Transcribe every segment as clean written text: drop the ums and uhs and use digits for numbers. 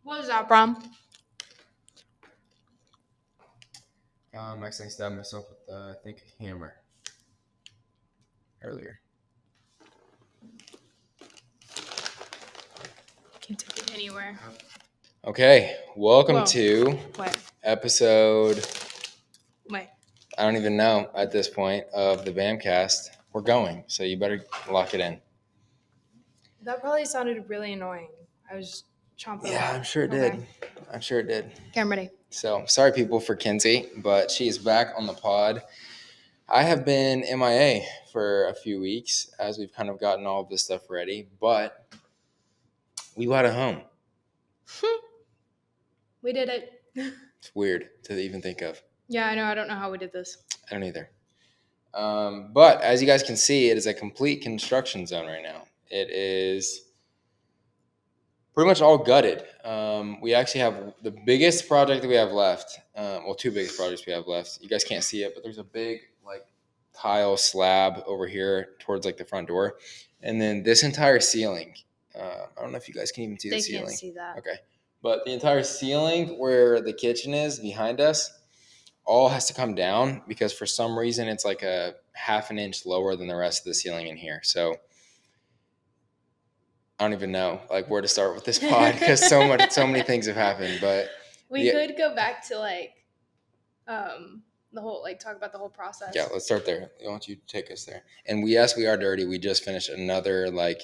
What was that from? I accidentally stabbed myself with, I think, a hammer earlier. Can't take it anywhere. Okay, welcome Whoa. to What? episode, Wait. I don't even know at this point, of the BAMNCast. We're going, so you better lock it in. That probably sounded really annoying. I was chomping. Yeah, I'm sure it did. I'm sure it did. Okay, I'm ready. So, sorry people for Kenzie, but she is back on the pod. I have been MIA for a few weeks as we've kind of gotten all of this stuff ready, but we got a home. We did it. It's weird to even think of. Yeah, I know. I don't know how we did this. I don't either. But as you guys can see, it is a complete construction zone right now. It is pretty much all gutted. We actually have the biggest project that we have left. Well, two biggest projects we have left. You guys can't see it, but there's a big like tile slab over here towards like the front door, and then this entire ceiling. I don't know if you guys can even see the ceiling. They can't see that. Okay, but the entire ceiling where the kitchen is behind us all has to come down because for some reason it's like a half an inch lower than the rest of the ceiling in here. So I don't even know like where to start with this pod because so many things have happened. But We could go back to like the whole talk about the whole process. Yeah, let's start there. Why don't you take us there? And we are dirty. We just finished another like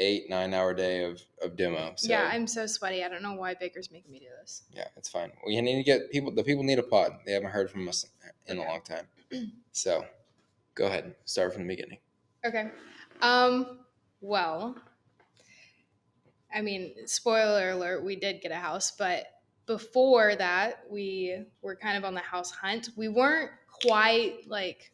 8-9 hour day of demo. So Yeah, I'm so sweaty. I don't know why Baker's making me do this. yeah, it's fine. We need to get people. The people need a pod. They haven't heard from us in a long time. So go ahead. Start from the beginning. Okay. Well, I mean, spoiler alert, we did get a house, but before that, we were kind of on the house hunt. We weren't quite like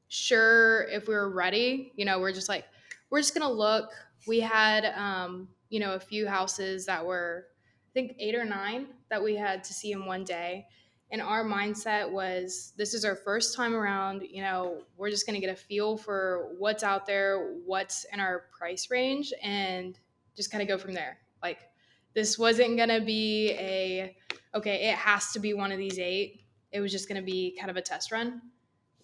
sure if we were ready. We're just like, we're just gonna look. We had a few houses that were, I think 8 or 9 that we had to see in one day. And our mindset was, this is our first time around. We're just gonna get a feel for what's out there, what's in our price range, and just kind of go from there. Like, this wasn't gonna be okay, it has to be one of these 8. It was just gonna be kind of a test run.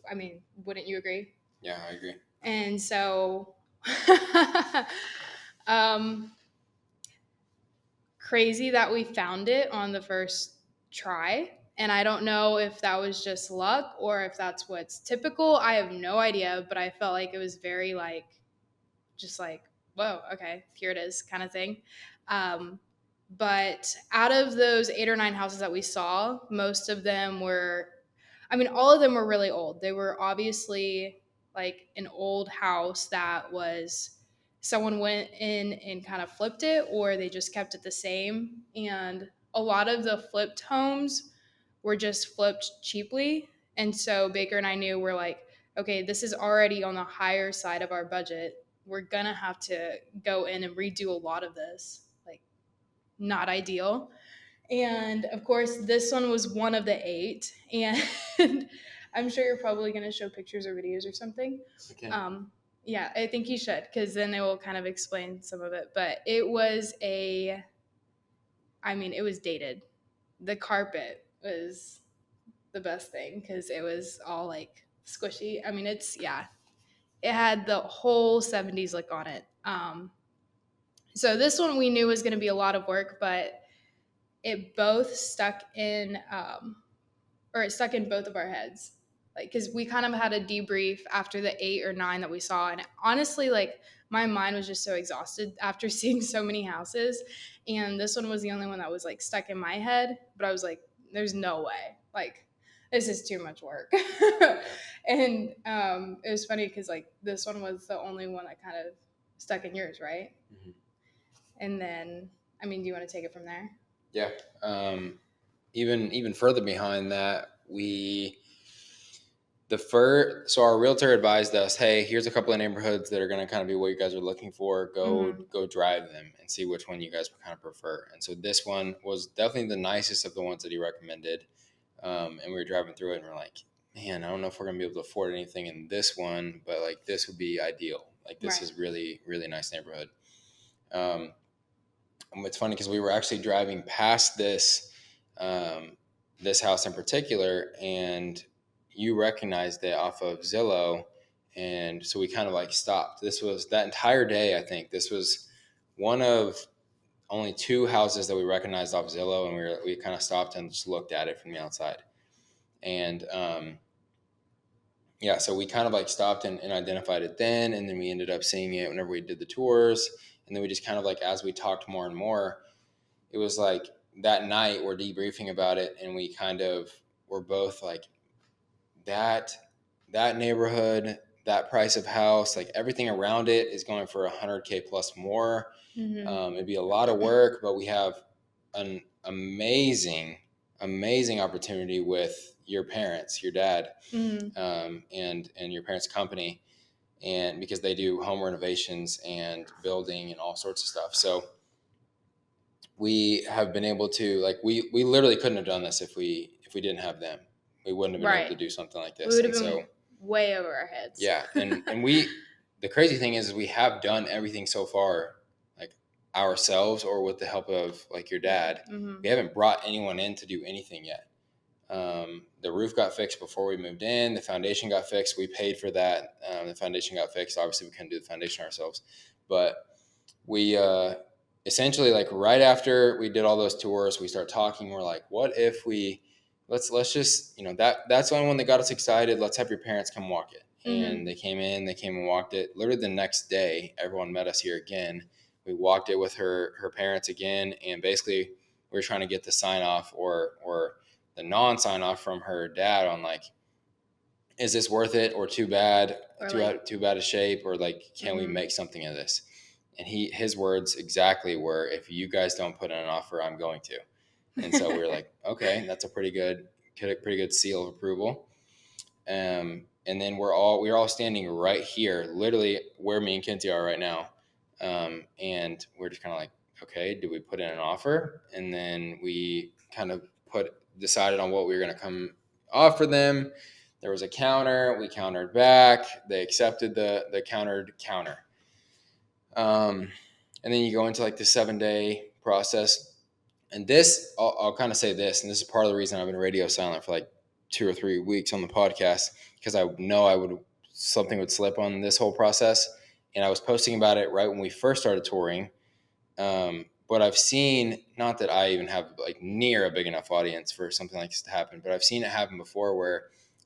I mean, wouldn't you agree? Yeah, I agree. And so, crazy that we found it on the first try. And I don't know if that was just luck or if that's what's typical. I have no idea, but I felt like it was very just like, whoa, okay, here it is kind of thing. But out of those 8 or 9 houses that we saw, most of them were, all of them were really old. They were obviously like an old house that was, someone went in and kind of flipped it, or they just kept it the same. And a lot of the flipped homes were just flipped cheaply. And so Baker and I knew, we're like, okay, this is already on the higher side of our budget. We're gonna have to go in and redo a lot of this. Like, not ideal. And of course, this one was one of the 8. And I'm sure you're probably going to show pictures or videos or something. Okay. Yeah, I think you should, because then it will kind of explain some of it. But it was it was dated. The carpet was the best thing because it was all like squishy. It had the whole 70s look on it. So this one we knew was going to be a lot of work, but it both stuck in it stuck in both of our heads, like, because we kind of had a debrief after the 8 or 9 that we saw. And honestly, like, my mind was just so exhausted after seeing so many houses, and this one was the only one that was like stuck in my head. But I was like, there's no way, like, this is too much work. And it was funny because like this one was the only one that kind of stuck in yours, right? Mm-hmm. And then, do you want to take it from there? Yeah. Even further behind that, so our realtor advised us, hey, here's a couple of neighborhoods that are going to kind of be what you guys are looking for. Go drive them and see which one you guys kind of prefer. And so this one was definitely the nicest of the ones that he recommended. And we were driving through it and we're like, man, I don't know if we're going to be able to afford anything in this one, but like this would be ideal. Like this is really, really nice neighborhood. it's funny because we were actually driving past this house in particular, and you recognized it off of Zillow, and so we kind of like stopped. This was that entire day. I think this was one of only two houses that we recognized off Zillow, and we kind of stopped and just looked at it from the outside. And yeah, so we kind of like stopped and identified it then, and then we ended up seeing it whenever we did the tours, and then we just kind of like as we talked more and more, it was like that night we're debriefing about it, and we kind of were both like that neighborhood, that price of house, like everything around it is going for 100K plus more. It'd be a lot of work, but we have an amazing opportunity with your parents, your dad, and your parents' company, and because they do home renovations and building and all sorts of stuff. So we have been able to like we literally couldn't have done this if we didn't have them. We wouldn't have been able to do something like this. We would have And been so way over our heads. yeah, and we the crazy thing is we have done everything so far like ourselves or with the help of like your dad. We haven't brought anyone in to do anything yet. The roof got fixed before we moved in. The foundation got fixed. We paid for that. The foundation got fixed. Obviously, we couldn't do the foundation ourselves, but we essentially like right after we did all those tours, we start talking. We're like, what if we let's just that's the only one that got us excited. Let's have your parents come walk it. And they came and walked it. Literally the next day, everyone met us here again. We walked it with her parents again, and basically we were trying to get the sign off or the non sign off from her dad on like, is this worth it or too bad, or too bad a shape, or like can we make something of this? And his words exactly were, if you guys don't put in an offer, I'm going to. And so we were like, okay, that's a pretty good seal of approval. And then we were all standing right here, literally where me and Kenzie are right now. And we're just kind of like, okay, do we put in an offer? And then we kind of decided on what we were going to come offer them. There was a counter. We countered back. They accepted the counter. And then you go into like the 7-day process. And this, I'll kind of say this, and this is part of the reason I've been radio silent for like 2 or 3 weeks on the podcast, because I know something would slip on this whole process. And I was posting about it right when we first started touring. But I've seen, not that I even have like near a big enough audience for something like this to happen, but I've seen it happen before where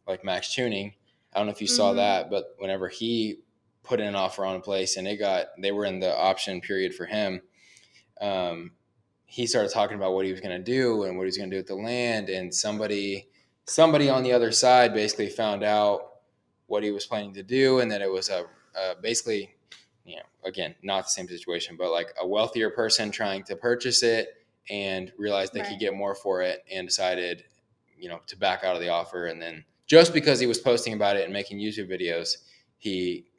like Max Tuning, I don't know if you saw that, but whenever he put in an offer on a place and they were in the option period for him, he started talking about what he was going to do and what he was going to do with the land. And somebody on the other side basically found out what he was planning to do. And that it was basically, again, not the same situation, but like a wealthier person trying to purchase it and realized they could get more for it and decided, to back out of the offer. And then just because he was posting about it and making YouTube videos,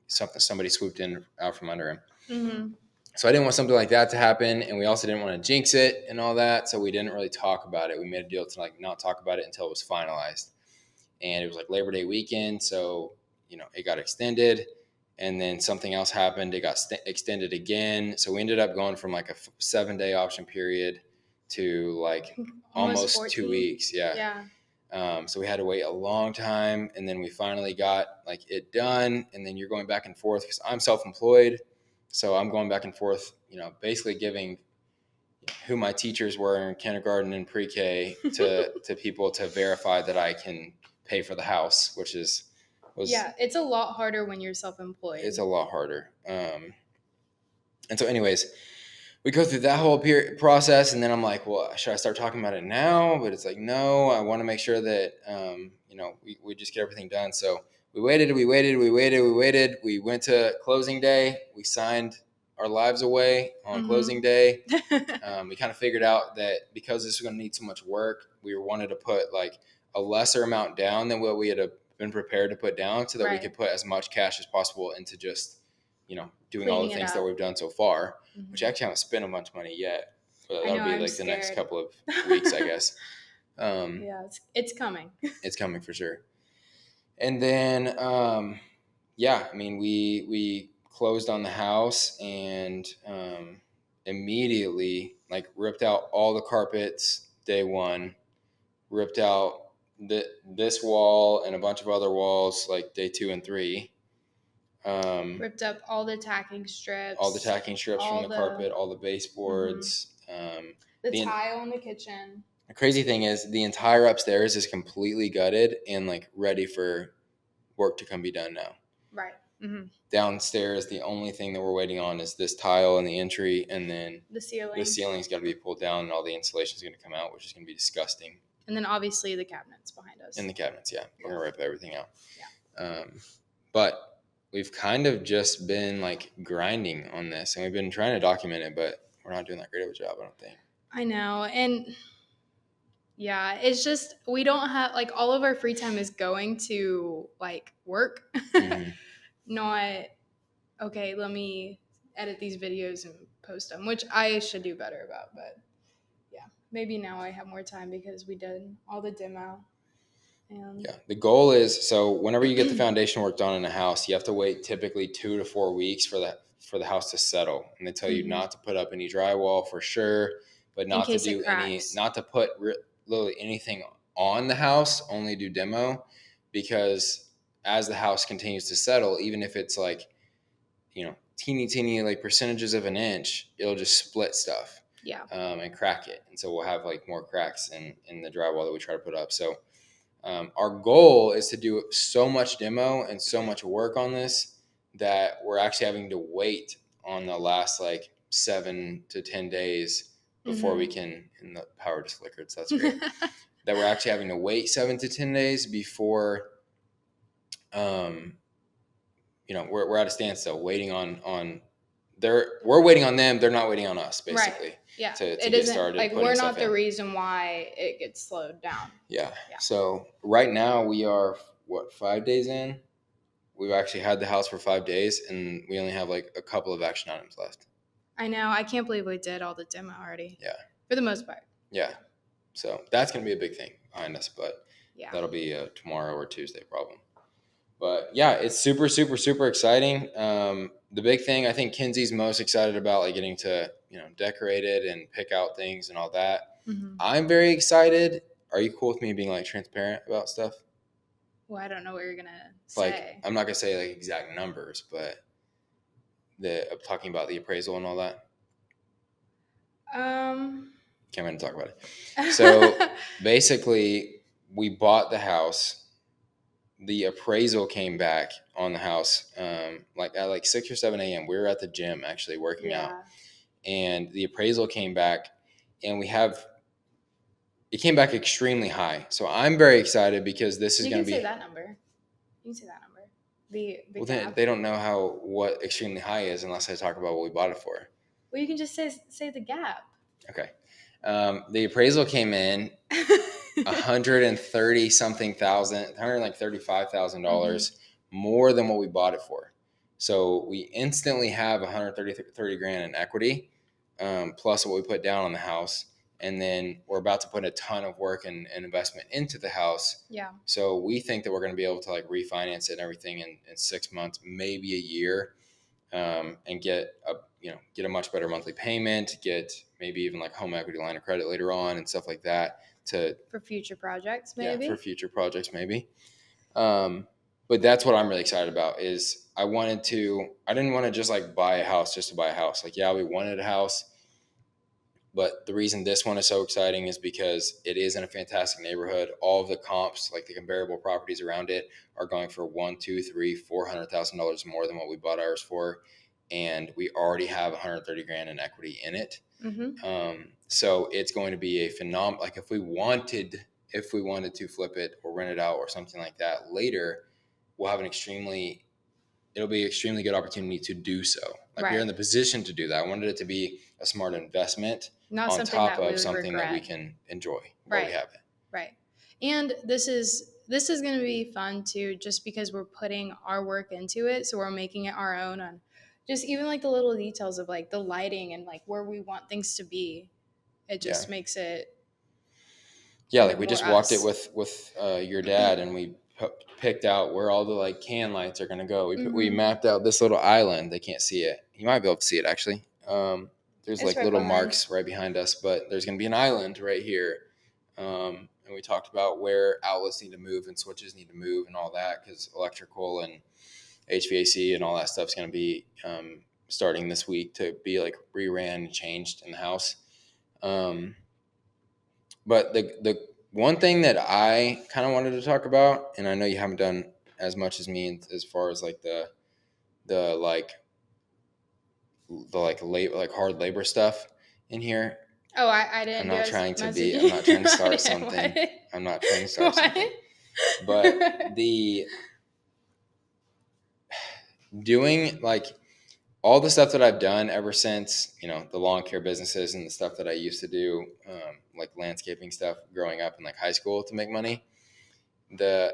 somebody swooped in out from under him. So I didn't want something like that to happen, and we also didn't want to jinx it and all that, so we didn't really talk about it. We made a deal to like not talk about it until it was finalized. And it was like Labor Day weekend, so it got extended, and then something else happened. It got extended again, so we ended up going from like a 7-day option period to like almost 2 weeks. Yeah. So we had to wait a long time, and then we finally got like it done. And then you're going back and forth because I'm self-employed. So I'm going back and forth, basically giving who my teachers were in kindergarten and pre-K to people to verify that I can pay for the house, it's a lot harder when you're self-employed. It's a lot harder. And so anyways, we go through that whole process, and then I'm like, well, should I start talking about it now? But it's like, no, I want to make sure that, we just get everything done. So we waited. We went to closing day. We signed our lives away on closing day. We kind of figured out that because this was going to need so much work, we wanted to put like a lesser amount down than what we had been prepared to put down, so that we could put as much cash as possible into just, doing all the things that we've done so far, which I actually haven't spent a bunch of money yet. But that'll be like the next couple of weeks, I guess. It's coming. It's coming for sure. And then, we closed on the house, and immediately, like ripped out all the carpets day one, ripped out this wall and a bunch of other walls like day 2 and 3. Ripped up all the tacking strips. All the tacking strips from the carpet, all the baseboards. The tile in the kitchen. The crazy thing is the entire upstairs is completely gutted and like ready for work to come be done now. Right. Mm-hmm. Downstairs, the only thing that we're waiting on is this tile in the entry, and then the ceiling. The ceiling's got to be pulled down, and all the insulation's going to come out, which is going to be disgusting. And then obviously the cabinets behind us. And the cabinets, yeah. We're going to rip everything out. Yeah. But we've kind of just been like grinding on this, and we've been trying to document it, but we're not doing that great of a job, I don't think. I know. And yeah, it's just we don't have like all of our free time is going to like work. Not okay, let me edit these videos and post them, which I should do better about, but yeah, maybe now I have more time because we did all the demo. And yeah, the goal is, so whenever you get the foundation work done in a house, you have to wait typically 2 to 4 weeks for the house to settle, and they tell you not to put up any drywall for sure, but not to do not to put literally anything on the house, only do demo, because as the house continues to settle, even if it's like, you know, teeny like percentages of an inch, it'll just split stuff, and crack it, and so we'll have like more cracks in the drywall that we try to put up. So our goal is to do so much demo and so much work on this that we're actually having to wait on the last like 7 to 10 days before we can, and the power just flickered, so that's great. That we're actually having to wait 7 to 10 days before, you know, we're at a standstill waiting on we're waiting on them. They're not waiting on us, basically. Right. Yeah. To get started. Like we're not the reason why it gets slowed down. Yeah. So right now we are 5 days in. We've actually had the house for 5 days, and we only have like a couple of action items left. I know. I can't believe we did all the demo already. Yeah. For the most part. Yeah. So that's gonna be a big thing behind us, but that'll be a tomorrow or Tuesday problem. But yeah, it's super, super, super exciting. The big thing I think Kenzie's most excited about, like getting to, you know, decorate it and pick out things and all that. I'm very excited. Are you cool with me being like transparent about stuff? Well, I don't know what you're gonna say. Like, I'm not gonna say like exact numbers, but I'm talking about the appraisal and all that. Can't wait to talk about it. So basically, we bought the house. The appraisal came back on the house like at like 6 or 7 a.m. We were at the gym actually working out, and the appraisal came back, and it came back extremely high. So I'm very excited because this is going to be. You can say that number. You can say that number. Well, they don't know what extremely high is unless I talk about what we bought it for. Well, you can just say the gap. Okay. The appraisal came in $135,000 more than what we bought it for. So we instantly have $130 grand in equity, plus what we put down on the house. And then we're about to put a ton of work and investment into the house. Yeah. So we think that we're going to be able to like refinance it and everything in 6 months, maybe a year, and get a much better monthly payment, get maybe even like home equity line of credit later on and stuff like that for future projects, maybe. Yeah, for future projects, maybe. But that's what I'm really excited about is I didn't want to just like buy a house just to buy a house. Like, yeah, we wanted a house, but the reason this one is so exciting is because it is in a fantastic neighborhood. All of the comps, like the comparable properties around it, are going for $100,000, $200,000, $300,000, $400,000 more than what we bought ours for, and we already have $130 grand in equity in it. So it's going to be a phenomenal. Like if we wanted to flip it or rent it out or something like that later, we'll have it'll be an extremely good opportunity to do so. Like we're in the position to do that. I wanted it to be a smart investment on top of something that we can enjoy while we have it. Right. And this is going to be fun too, just because we're putting our work into it. So we're making it our own on just even like the little details of like the lighting and like where we want things to be. It just makes it. Yeah. Like we just walked it with your dad, and we picked out where all the like can lights are going to go. We mapped out this little island. They can't see it. You might be able to see it actually. there's It's like right little behind. marks right behind us, but there's going to be an island right here. And we talked about where outlets need to move and switches need to move and all that, because electrical and HVAC and all that stuff's going to be starting this week to be like reran and changed in the house. But the one thing that I kind of wanted to talk about, and I know you haven't done as much as me as far as like the like like hard labor stuff in here. Oh, I didn't do as much as I'm you. not trying to I start didn't. something. What? I'm not trying to start What? something. But the doing like all the stuff that I've done ever since, the lawn care businesses and the stuff that I used to do, like landscaping stuff growing up in like high school to make money, the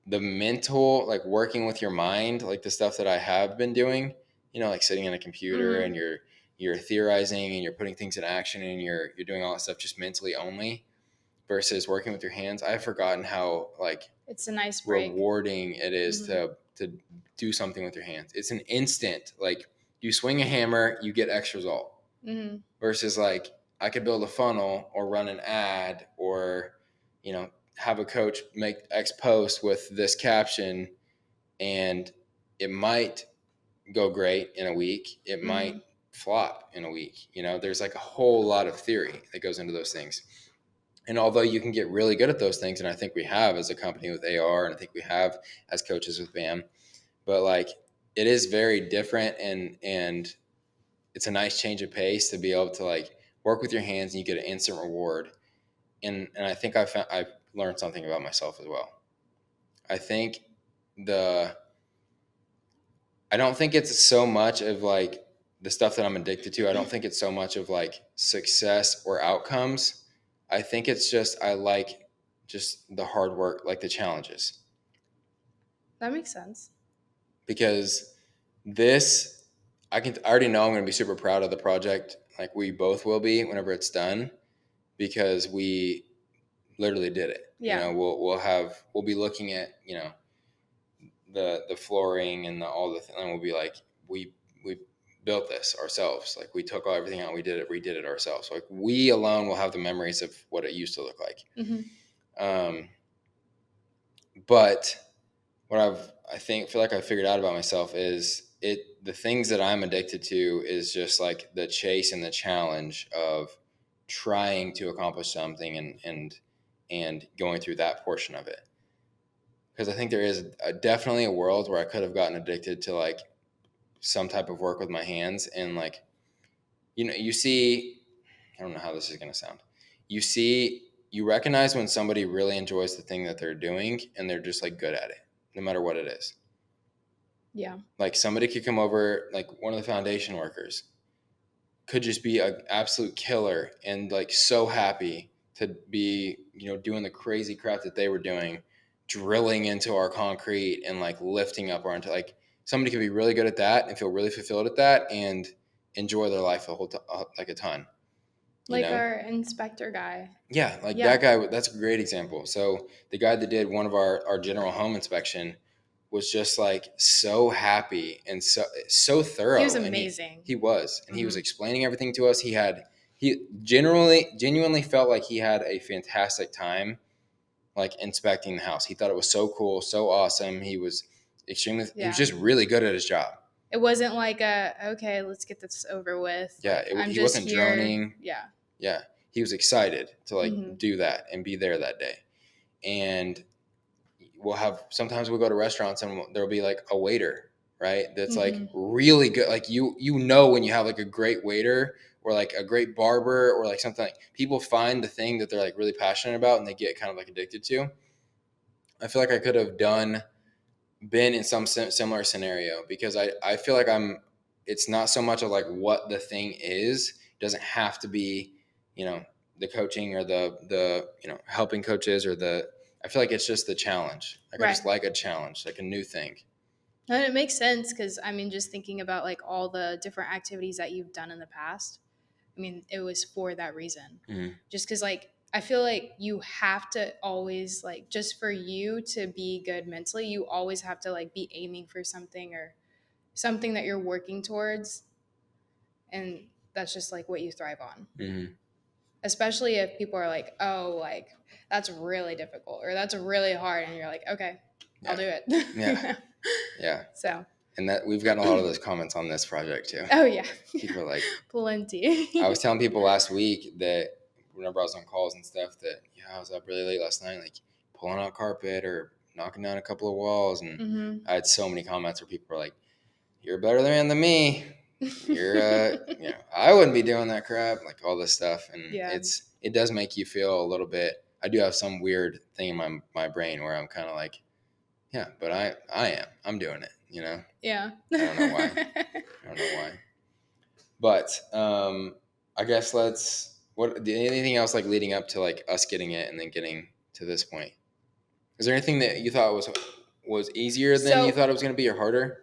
mental, like working with your mind, like the stuff that I have been doing, like sitting in a computer and you're theorizing and you're putting things in action and you're doing all that stuff just mentally only versus working with your hands. I've forgotten how like It's a nice break. rewarding it is to do something with your hands. It's an instant, like you swing a hammer, you get X result. Versus like I could build a funnel or run an ad or have a coach make X post with this caption, and it might go great in a week, it might flop in a week. There's like a whole lot of theory that goes into those things. And although you can get really good at those things, and I think we have as a company with AR, and I think we have as coaches with BAM, but like it is very different, and it's a nice change of pace to be able to like work with your hands and you get an instant reward. And I think I've learned something about myself as well. I think the I don't think it's so much of like the stuff that I'm addicted to. I don't think it's so much of like success or outcomes. I think it's just I like just the hard work, like the challenges. That makes sense. Because this I already know I'm going to be super proud of the project. Like we both will be whenever it's done, because we literally did it. Yeah. We'll be looking at the flooring and all the and we'll be like we built this ourselves. Like we took everything out, we redid it ourselves. Like we alone will have the memories of what it used to look like. But what feel like I figured out about myself is the things that I'm addicted to is just like the chase and the challenge of trying to accomplish something and going through that portion of it. Because I think there is definitely a world where I could have gotten addicted to like some type of work with my hands, and like you see, I don't know how this is going to sound. You recognize when somebody really enjoys the thing that they're doing and they're just like good at it, no matter what it is. Yeah. Like somebody could come over, like one of the foundation workers could just be an absolute killer and like so happy to be, doing the crazy crap that they were doing, drilling into our concrete and like lifting up our into like somebody could be really good at that and feel really fulfilled at that and enjoy their life like a ton. Like our inspector guy. Yeah, like that guy, that's a great example. So the guy that did one of our general home inspection was just like so happy and so thorough. He was amazing. He was, and he was explaining everything to us. He genuinely felt like he had a fantastic time, like inspecting the house. He thought it was so cool, so awesome. He was he was just really good at his job. It wasn't like okay, let's get this over with. Yeah, like, he wasn't here. droning. Yeah, he was excited to like do that and be there that day. And sometimes we'll go to restaurants and there'll be like a waiter, right? That's like really good. Like when you have like a great waiter or like a great barber or like something, like people find the thing that they're like really passionate about and they get kind of like addicted to. I feel like I could have been in some similar scenario, because I feel like it's not so much of like what the thing is. It doesn't have to be, the coaching or the helping coaches or I feel like it's just the challenge. Like I just like a challenge, like a new thing. And it makes sense because just thinking about like all the different activities that you've done in the past, it was for that reason. Just because like I feel like you have to always like, just for you to be good mentally, you always have to like be aiming for something or something that you're working towards. and that's just like what you thrive on. Mm-hmm. Especially if people are like, oh, like that's really difficult or that's really hard, and you're like, okay, I'll do it. Yeah. Yeah. So. And that we've gotten a lot of those comments on this project too. Oh yeah. People are like, plenty. I was telling people last week that whenever I was on calls and stuff that, I was up really late last night, like pulling out carpet or knocking down a couple of walls. And Mm-hmm. I had so many comments where people were like, you're a better man than me. You're, I wouldn't be doing that crap, like all this stuff. And it does make you feel a little bit, I do have some weird thing in my brain where I'm kind of like, yeah, but I'm doing it, Yeah. I don't know why. But I guess anything else like leading up to like us getting it and then getting to this point? Is there anything that you thought was easier than you thought it was going to be or harder?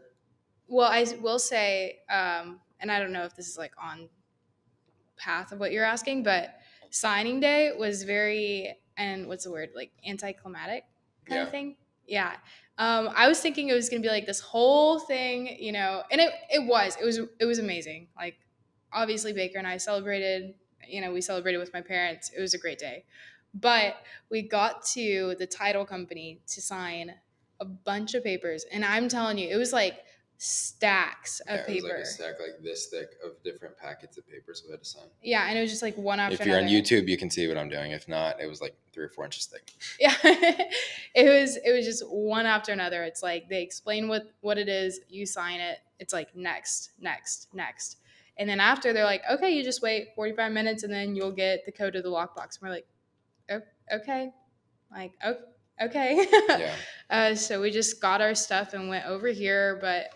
Well, I will say, and I don't know if this is like on path of what you're asking, but signing day was very, and what's the word, like anticlimactic kind of thing. Yeah. I was thinking it was gonna be like this whole thing, and it was amazing. Like obviously Baker and I celebrated, we celebrated with my parents. It was a great day. But we got to the title company to sign a bunch of papers, and I'm telling you, it was like stacks of paper. It was like a stack like this thick of different packets of papers we had to sign. Yeah, and it was just like one after another. If you're on YouTube, you can see what I'm doing. If not, it was like 3 or 4 inches thick. Yeah, it was just one after another. It's like they explain what it is, you sign it. It's like next, and then after they're like, okay, you just wait 45 minutes, and then you'll get the code to the lockbox. And we're like, oh, okay, like okay. Yeah. So we just got our stuff and went over here, but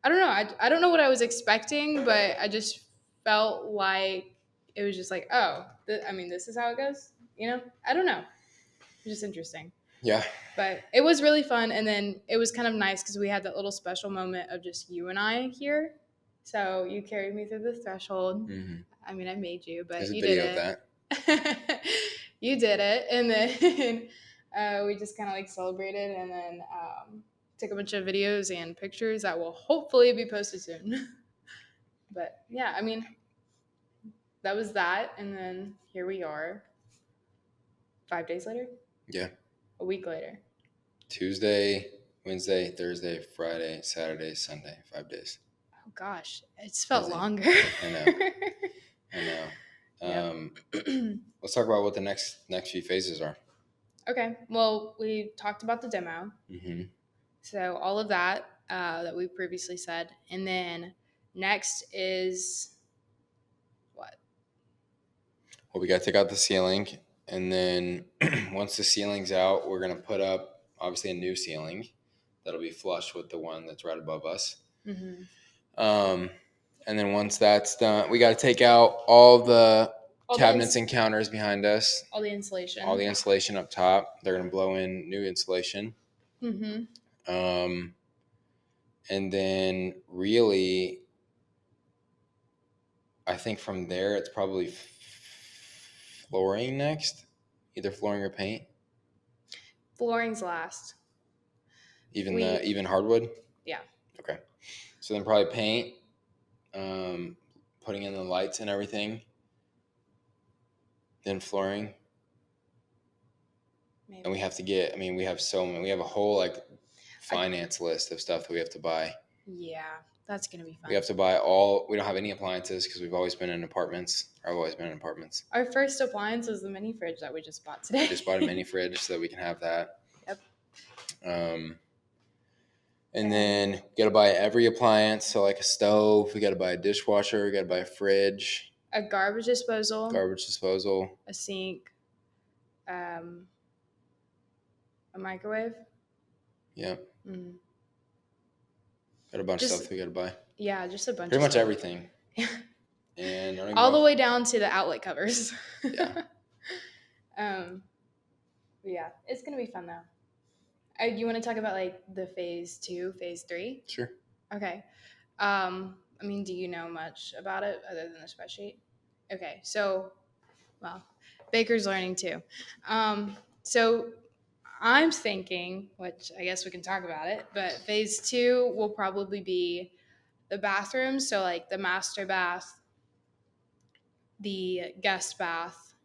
I don't know. I don't know what I was expecting, but I just felt like it was just like, oh, this is how it goes. I don't know. It's just interesting. Yeah. But it was really fun, and then it was kind of nice because we had that little special moment of just you and I here. So you carried me through the threshold. Mm-hmm. I mean, I made you, but There's you a video did it. of that. You did it, and then we just kind of like celebrated, and then took a bunch of videos and pictures that will hopefully be posted soon. But yeah, I mean, that was that, and then here we are 5 days later. Yeah. A week later. Tuesday, Wednesday, Thursday, Friday, Saturday, Sunday, 5 days. Oh gosh, it's felt longer. I know. Let's talk about what the next few phases are. Okay. Well, we talked about the demo. Mm-hmm. So all of that that we previously said, and then next is what? Well, we got to take out the ceiling, and then once the ceiling's out, we're gonna put up obviously a new ceiling that'll be flush with the one that's right above us. Mm-hmm. And then once that's done, we got to take out all the cabinets and counters behind us. All the insulation. All the insulation up top. They're gonna blow in new insulation. Mm-hmm. And then really, I think from there it's probably flooring next, either flooring or paint. Flooring's last. Even hardwood. Yeah. Okay. So then probably paint, putting in the lights and everything. Then flooring. Maybe. And we have to get. We have we have a whole like finance list of stuff that we have to buy. Yeah, that's gonna be fun. We have to buy we don't have any appliances because we've always been in apartments. I've always been in apartments. Our first appliance was the mini fridge that we just bought today. We just bought a mini fridge so that we can have that. Yep. And then we got to buy every appliance. So like a stove, we got to buy a dishwasher, we got to buy a fridge. A garbage disposal. A sink. A microwave. Yep. Mm. Got a bunch of stuff we got to buy. Yeah, just a bunch. Pretty much everything. And all the way down to the outlet covers. Yeah. Yeah, it's gonna be fun though. You want to talk about like the phase 2, phase 3? Sure. Okay. Do you know much about it other than the spreadsheet? Okay, so, well, Baker's learning too. So I'm thinking, which I guess we can talk about it, but phase 2 will probably be the bathrooms. So like the master bath, the guest bath,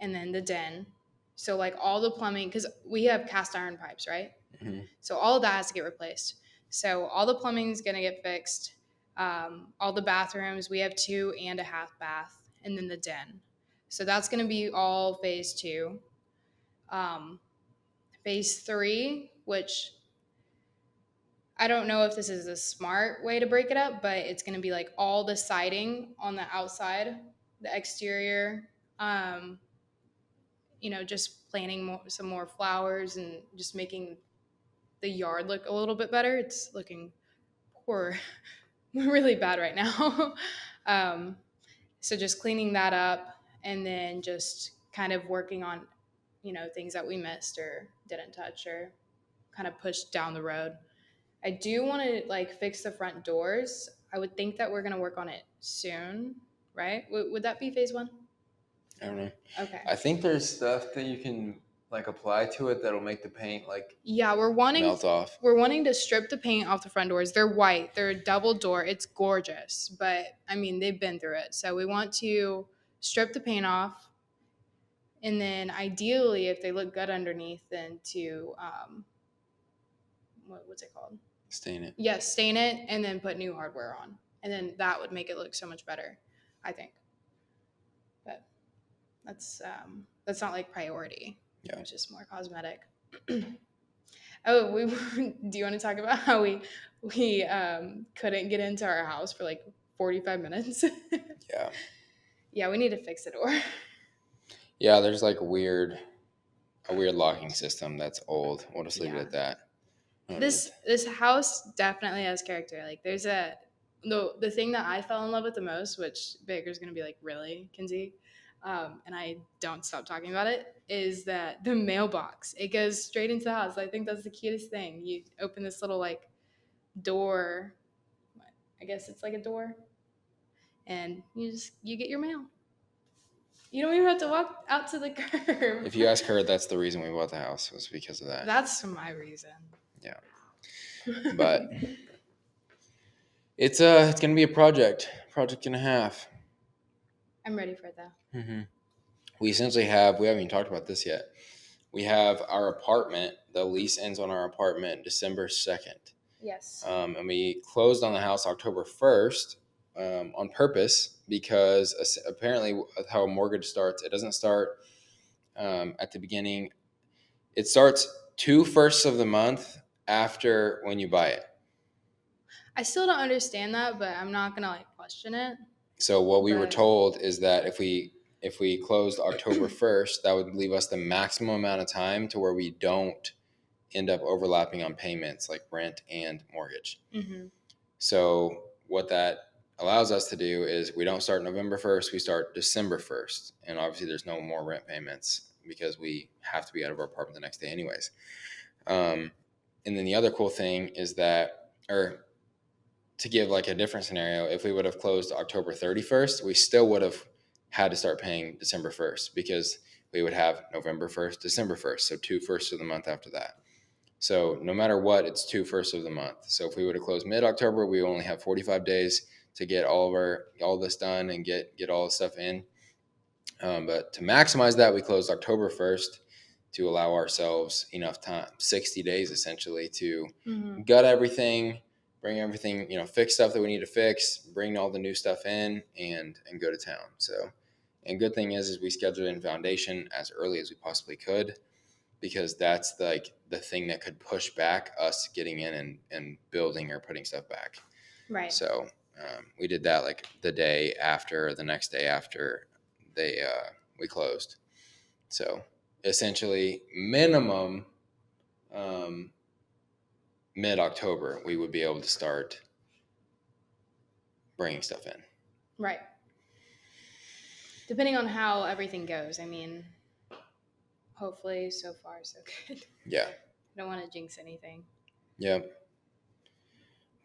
and then the den. So like all the plumbing, because we have cast iron pipes, right? Mm-hmm. So all of that has to get replaced. So all the plumbing is going to get fixed. All the bathrooms, we have 2.5 bath, and then the den. So that's going to be all phase 2. Um, phase 3, which I don't know if this is a smart way to break it up, but it's going to be like all the siding on the outside, the exterior, um, just planting some more flowers and just making the yard look a little bit better. It's looking poor, really bad right now. um, so just cleaning that up and then just kind of working on, things that we missed or didn't touch or kind of pushed down the road. I do want to like fix the front doors. I would think that we're going to work on it soon, right? Would that be phase 1? I don't know. Okay. I think there's stuff that you can like apply to it that'll make the paint like Yeah, we're melt off. to strip the paint off the front doors. They're white. They're a double door. It's gorgeous, but I mean, they've been through it. So we want to strip the paint off, and then ideally, if they look good underneath, then to what's it called? Stain it. Yes, stain it, and then put new hardware on, and then that would make it look so much better, I think. But that's not like priority. Yeah. It's just more cosmetic. Oh, do you want to talk about how we couldn't get into our house for like 45 minutes? Yeah. Yeah, we need to fix the door. Yeah, there's like a weird locking system that's old. We'll just leave it Yeah. at that. This house definitely has character. Like there's the thing that I fell in love with the most, which Baker's gonna be like, really, Kenzie? And I don't stop talking about it, is that the mailbox. It goes straight into the house. I think that's the cutest thing. You open this little like door. I guess it's like a door, and you get your mail. You don't even have to walk out to the curb. If you ask her, that's the reason we bought the house, was because of that. That's my reason. Yeah. But it's gonna be a project and a half. I'm ready for it though. Mm-hmm. We essentially have, we haven't even talked about this yet. We have our apartment. The lease ends on our apartment December 2nd. Yes. And we closed on the house October 1st on purpose because apparently how a mortgage starts, it doesn't start at the beginning. It starts 2 firsts of the month after when you buy it. I still don't understand that, but I'm not gonna like question it. So what we were told is that if we closed October 1st, that would leave us the maximum amount of time to where we don't end up overlapping on payments like rent and mortgage. Mm-hmm. So what that allows us to do is we don't start November 1st, we start December 1st. And obviously there's no more rent payments because we have to be out of our apartment the next day anyways. And then the other cool thing is that, or to give like a different scenario, if we would have closed October 31st, we still would have had to start paying December 1st because we would have November 1st, December 1st. So 2 firsts of the month after that. So no matter what, it's 2 firsts of the month. So if we would have closed mid-October, we only have 45 days to get all this done and get all the stuff in. But to maximize that, we closed October 1st to allow ourselves enough time, 60 days essentially, to gut everything, bring everything, fix stuff that we need to fix, bring all the new stuff in, and go to town. So, and good thing is we scheduled in foundation as early as we possibly could, because that's like the thing that could push back us getting in and building or putting stuff back. Right. So we did that like the day after, or the next day after we closed. So essentially minimum mid-October, we would be able to start bringing stuff in. Right. Depending on how everything goes. I mean, hopefully so far so good. Yeah. I don't want to jinx anything. Yeah.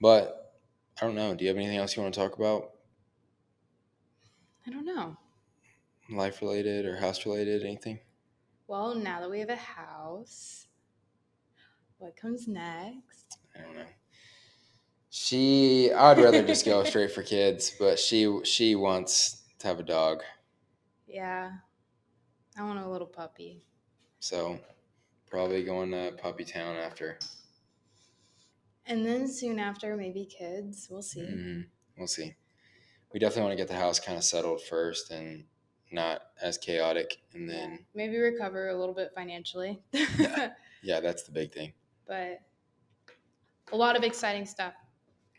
But I don't know. Do you have anything else you want to talk about? I don't know. Life related or house related, anything? Well, now that we have a house, what comes next? I don't know. I'd rather just go straight for kids, but she wants to have a dog. Yeah. I want a little puppy. So probably going to Puppy Town after. And then soon after, maybe kids. We'll see. Mm-hmm. We'll see. We definitely want to get the house kind of settled first and not as chaotic. And then maybe recover a little bit financially. yeah, that's the big thing. But a lot of exciting stuff.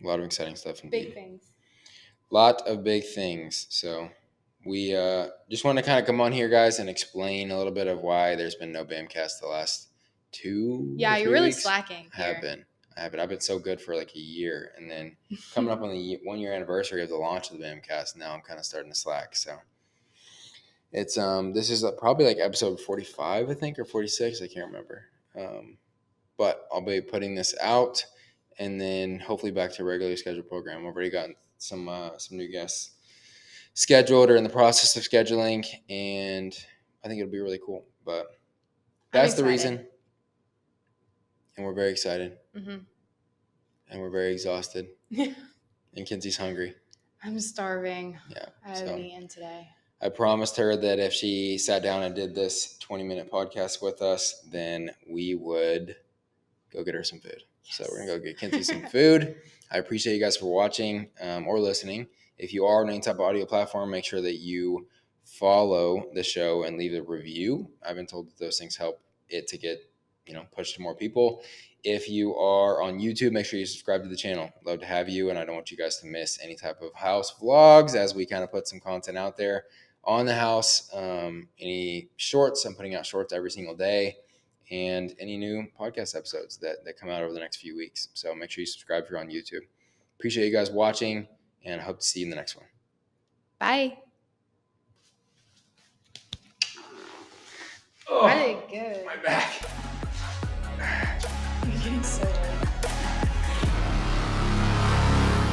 A lot of exciting stuff indeed. Big things. Lot of big things. So we just want to kind of come on here, guys, and explain a little bit of why there's been no BAMCast the last 2 Yeah, or 3 you're really weeks. slacking. I have been. I've been so good for like a year, and then coming up on the 1 year anniversary of the launch of the BAMCast, now I'm kind of starting to slack. So it's this is probably like episode 45, I think, or 46. I can't remember. But I'll be putting this out, and then hopefully back to a regularly scheduled program. I've already gotten some new guests scheduled or in the process of scheduling, and I think it'll be really cool. But that's the reason, and we're very excited, and we're very exhausted, and Kenzie's hungry. I'm starving. Yeah, I haven't eaten today. I promised her that if she sat down and did this 20-minute podcast with us, then we would go get her some food. Yes. So we're going to go get Kenzie some food. I appreciate you guys for watching or listening. If you are on any type of audio platform, make sure that you follow the show and leave a review. I've been told that those things help it to get, pushed to more people. If you are on YouTube, make sure you subscribe to the channel. Love to have you, and I don't want you guys to miss any type of house vlogs as we kind of put some content out there on the house. Any shorts, I'm putting out shorts every single day, and any new podcast episodes that come out over the next few weeks. So make sure you subscribe if you're on YouTube. Appreciate you guys watching, and I hope to see you in the next one. Bye. Oh, I did good. My back. I'm getting so